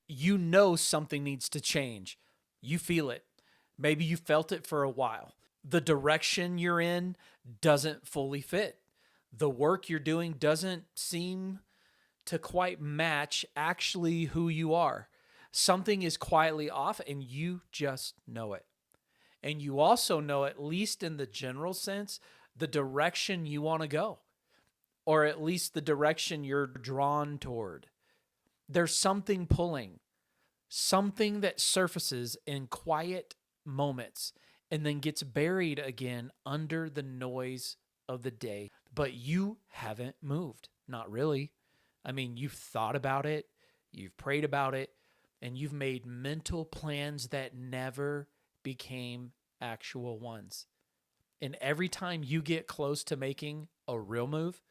You know something needs to change. You feel it. Maybe you felt it for a while. The direction you're in doesn't fully fit. The work you're doing doesn't seem to quite match actually who you are. Something is quietly off and you just know it. And you also know, at least in the general sense, the direction you want to go, or at least the direction you're drawn toward. There's something pulling, something that surfaces in quiet moments and then gets buried again under the noise of the day. But you haven't moved. Not really. I mean, you've thought about it, you've prayed about it, and you've made mental plans that never became actual ones. And every time you get close to making a real move,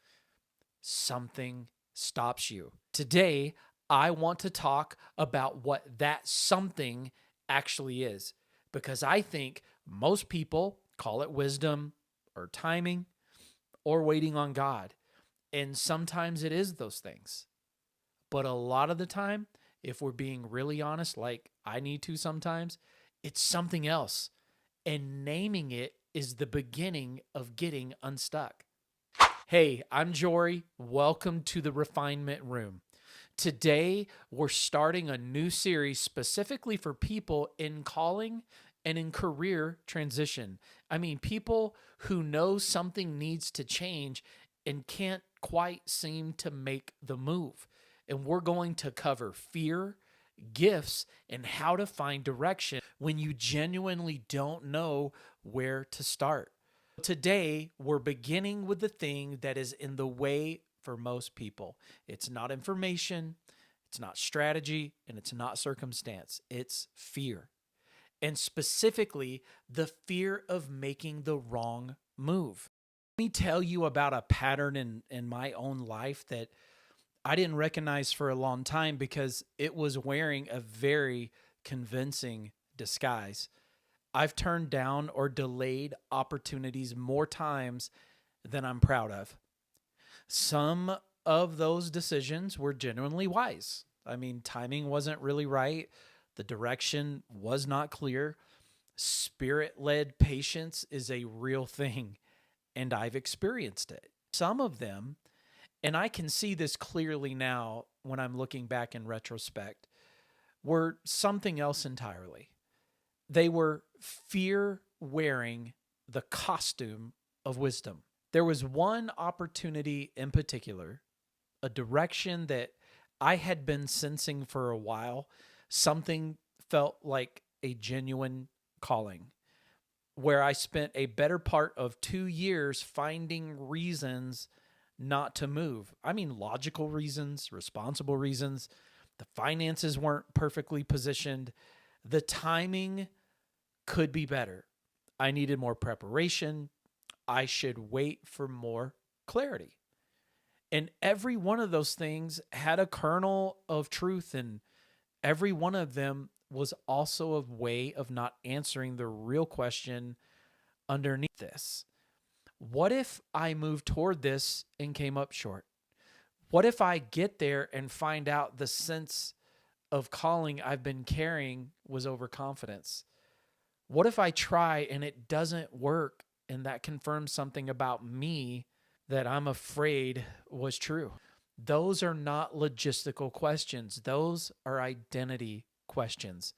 something stops you. Today, I want to talk about what that something actually is, because I think most people call it wisdom or timing or waiting on God. And sometimes it is those things. But a lot of the time, if we're being really honest, like I need to sometimes, it's something else. And naming it is the beginning of getting unstuck. Hey, I'm Jory. Welcome to the Refinement Room. Today, we're starting a new series specifically for people in calling and in career transition. I mean, people who know something needs to change and can't quite seem to make the move. And we're going to cover fear, gifts, and how to find direction when you genuinely don't know where to start. Today, we're beginning with the thing that is in the way for most people. It's not information, it's not strategy, and it's not circumstance. It's fear. And specifically, the fear of making the wrong move. Let me tell you about a pattern in my own life that I didn't recognize for a long time because it was wearing a very convincing disguise. I've turned down or delayed opportunities more times than I'm proud of. Some of those decisions were genuinely wise. I mean, timing wasn't really right, the direction was not clear. Spirit led patience is a real thing, and I've experienced it. Some of them, and I can see this clearly now when I'm looking back in retrospect, were something else entirely. They were fear wearing the costume of wisdom. There was one opportunity in particular, a direction that I had been sensing for a while. Something felt like a genuine calling, where I spent a better part of 2 years finding reasons not to move. I mean, logical reasons, responsible reasons. The finances weren't perfectly positioned. The timing could be better. I needed more preparation. I should wait for more clarity. And every one of those things had a kernel of truth, and every one of them was also a way of not answering the real question underneath this. What if I move toward this and came up short? What if I get there and find out the sense of calling I've been carrying was overconfidence? What if I try and it doesn't work and that confirms something about me that I'm afraid was true? Those are not logistical questions. Those are identity questions.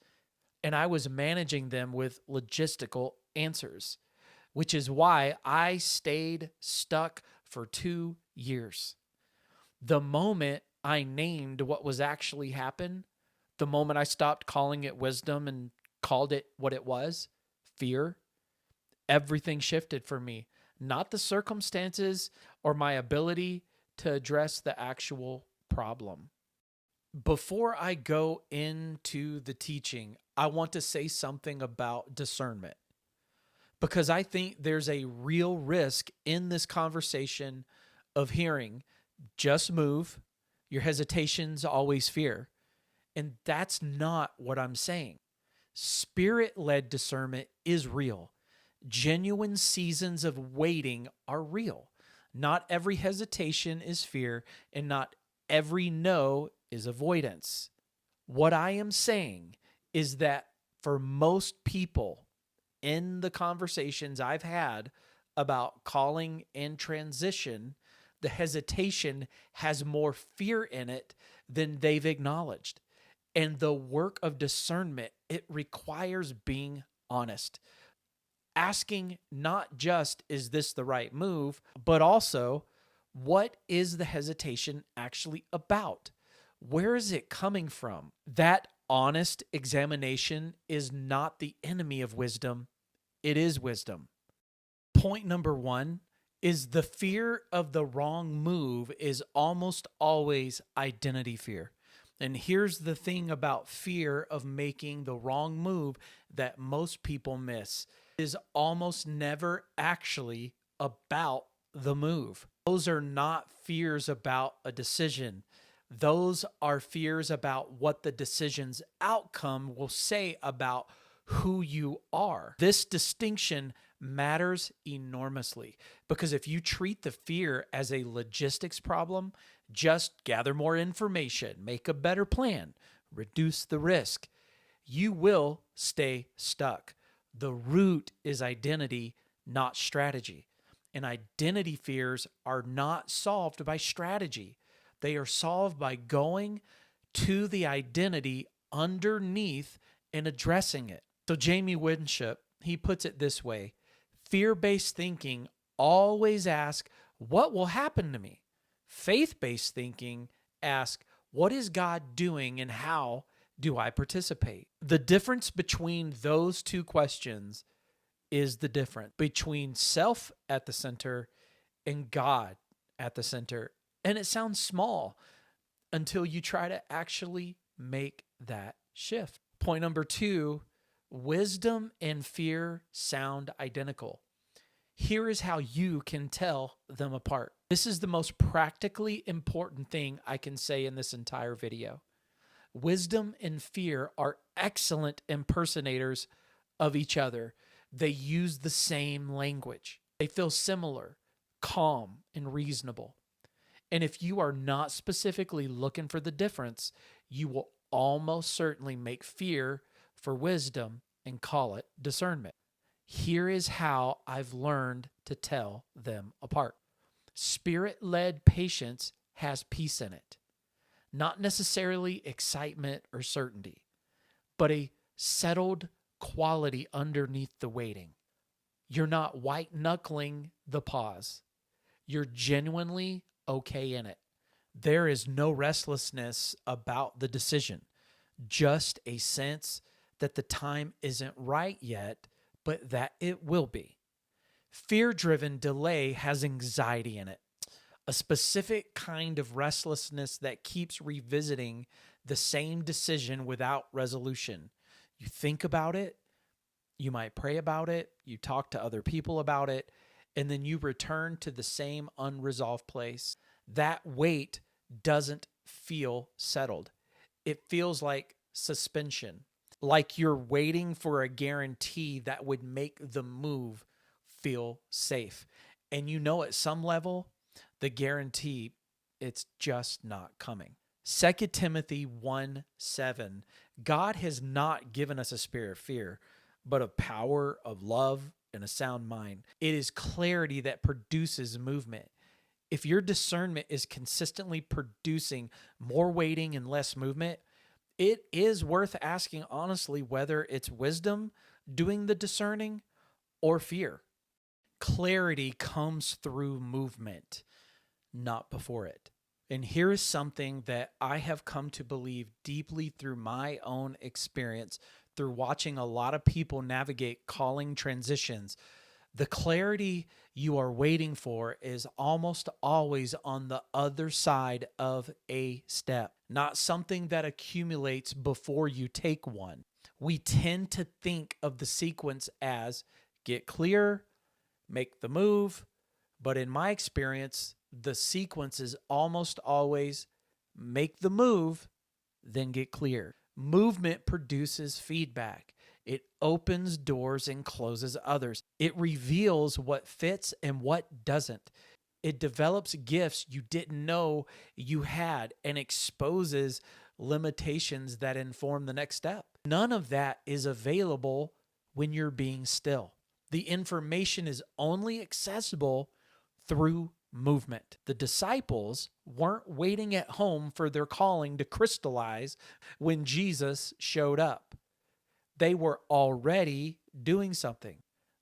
And I was managing them with logistical answers, which is why I stayed stuck for 2 years. The moment I named what was actually happened, the moment I stopped calling it wisdom and called it what it was, fear, everything shifted for me. Not the circumstances or my ability to address the actual problem. Before I go into the teaching, I want to say something about discernment, because I think there's a real risk in this conversation of hearing just move, your hesitations always fear. And that's not what I'm saying. Spirit led discernment is real. Genuine seasons of waiting are real. Not every hesitation is fear, and not every no is avoidance. What I am saying is that for most people in the conversations I've had about calling and transition, the hesitation has more fear in it than they've acknowledged. And the work of discernment, it requires being honest, asking not just, is this the right move, but also, what is the hesitation actually about? Where is it coming from? That honest examination is not the enemy of wisdom, it is wisdom. Point number one is the fear of the wrong move is almost always identity fear. And here's the thing about fear of making the wrong move that most people miss is almost never actually about the move. Those are not fears about a decision. Those are fears about what the decision's outcome will say about who you are. This distinction matters enormously because if you treat the fear as a logistics problem, just gather more information, make a better plan, reduce the risk, you will stay stuck. The root is identity, not strategy. And identity fears are not solved by strategy. They are solved by going to the identity underneath and addressing it. So Jamie Winship, he puts it this way: fear-based thinking always asks, what will happen to me? Faith-based thinking asks, what is God doing and how do I participate? The difference between those two questions is the difference between self at the center and God at the center. And it sounds small until you try to actually make that shift. Point number two, wisdom and fear sound identical. Here is how you can tell them apart. This is the most practically important thing I can say in this entire video. Wisdom and fear are excellent impersonators of each other. They use the same language. They feel similar, calm, and reasonable. And if you are not specifically looking for the difference, you will almost certainly make fear for wisdom and call it discernment. Here is how I've learned to tell them apart. Spirit-led patience has peace in it. Not necessarily excitement or certainty, but a settled quality underneath the waiting. You're not white-knuckling the pause. You're genuinely okay in it. There is no restlessness about the decision, just a sense that the time isn't right yet, but that it will be. Fear-driven delay has anxiety in it, a specific kind of restlessness that keeps revisiting the same decision without resolution. You think about it, you might pray about it, you talk to other people about it, and then you return to the same unresolved place. That weight doesn't feel settled. It feels like suspension, like you're waiting for a guarantee that would make the move feel safe. And you know, at some level, the guarantee, it's just not coming. 2 Timothy 1:7, God has not given us a spirit of fear, but of power, of love, and a sound mind. It is clarity that produces movement. If your discernment is consistently producing more waiting and less movement, it is worth asking honestly whether it's wisdom doing the discerning or fear. Clarity comes through movement, not before it. And here is something that I have come to believe deeply through my own experience, through watching a lot of people navigate calling transitions. The clarity you are waiting for is almost always on the other side of a step, not something that accumulates before you take one. We tend to think of the sequence as get clear, make the move, but in my experience, the sequence is almost always make the move, then get clear. Movement produces feedback. It opens doors and closes others. It reveals what fits and what doesn't. It develops gifts you didn't know you had and exposes limitations that inform the next step. None of that is available when you're being still. The information is only accessible through movement. The disciples weren't waiting at home for their calling to crystallize when Jesus showed up. They were already doing something.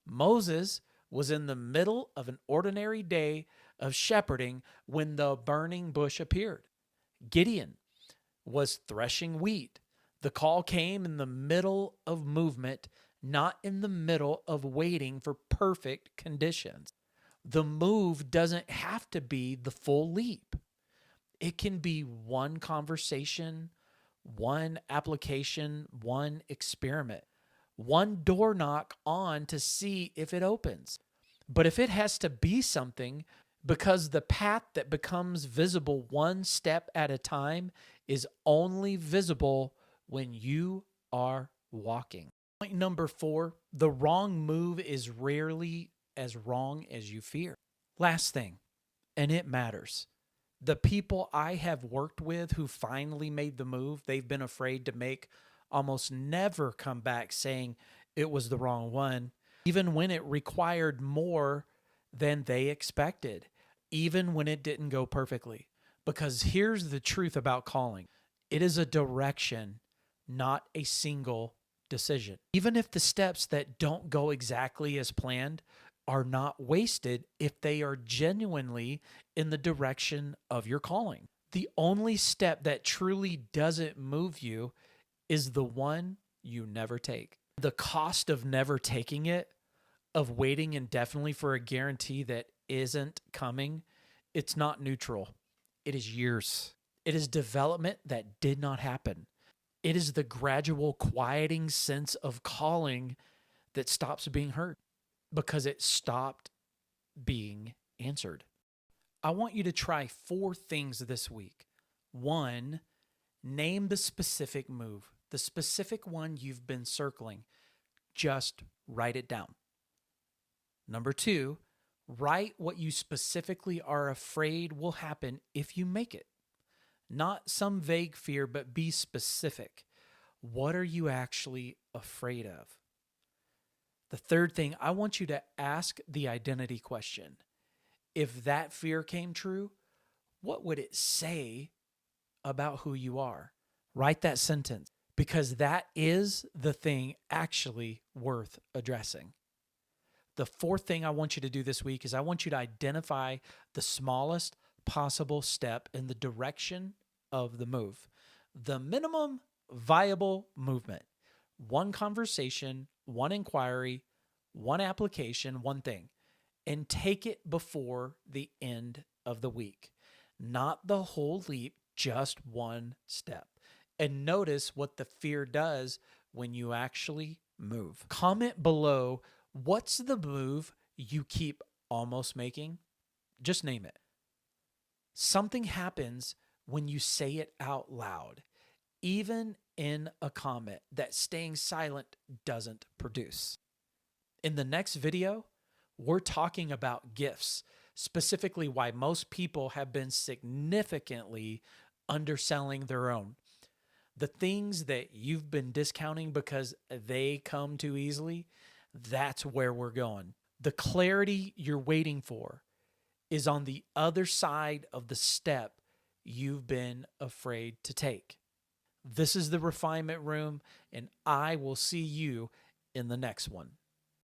Moses was in the middle of an ordinary day of shepherding when the burning bush appeared. Gideon was threshing wheat. The call came in the middle of movement, not in the middle of waiting for perfect conditions. The move doesn't have to be the full leap. It can be one conversation, one application, one experiment, one door knock on to see if it opens. But if it has to be something, because the path that becomes visible one step at a time is only visible when you are walking. Point number 4, the wrong move is rarely as wrong as you fear. Last thing, and it matters. The people I have worked with who finally made the move, they've been afraid to make, almost never come back saying it was the wrong one, even when it required more than they expected, even when it didn't go perfectly. Because here's the truth about calling. It is a direction, not a single decision. Even if the steps that don't go exactly as planned are not wasted if they are genuinely in the direction of your calling. The only step that truly doesn't move you is the one you never take. The cost of never taking it, of waiting indefinitely for a guarantee that isn't coming, it's not neutral. It is years. It is development that did not happen. It is the gradual quieting sense of calling that stops being heard because it stopped being answered. I want you to try 4 things this week. 1, name the specific move, the specific one you've been circling. Just write it down. Number 2, write what you specifically are afraid will happen if you make it. Not some vague fear, but be specific. What are you actually afraid of? The third thing, I want you to ask the identity question. If that fear came true, what would it say about who you are? Write that sentence, because that is the thing actually worth addressing. The fourth thing I want you to do this week is I want you to identify the smallest possible step in the direction of the move. The minimum viable movement. One conversation, one inquiry, one application, one thing. And take it before the end of the week. Not the whole leap, just one step. And notice what the fear does when you actually move. Comment below, what's the move you keep almost making? Just name it. Something happens when you say it out loud, even in a comment that staying silent doesn't produce. In the next video, we're talking about gifts, specifically why most people have been significantly underselling their own. The things that you've been discounting because they come too easily, that's where we're going. The clarity you're waiting for is on the other side of the step you've been afraid to take. This is the Refinement Room, and I will see you in the next one.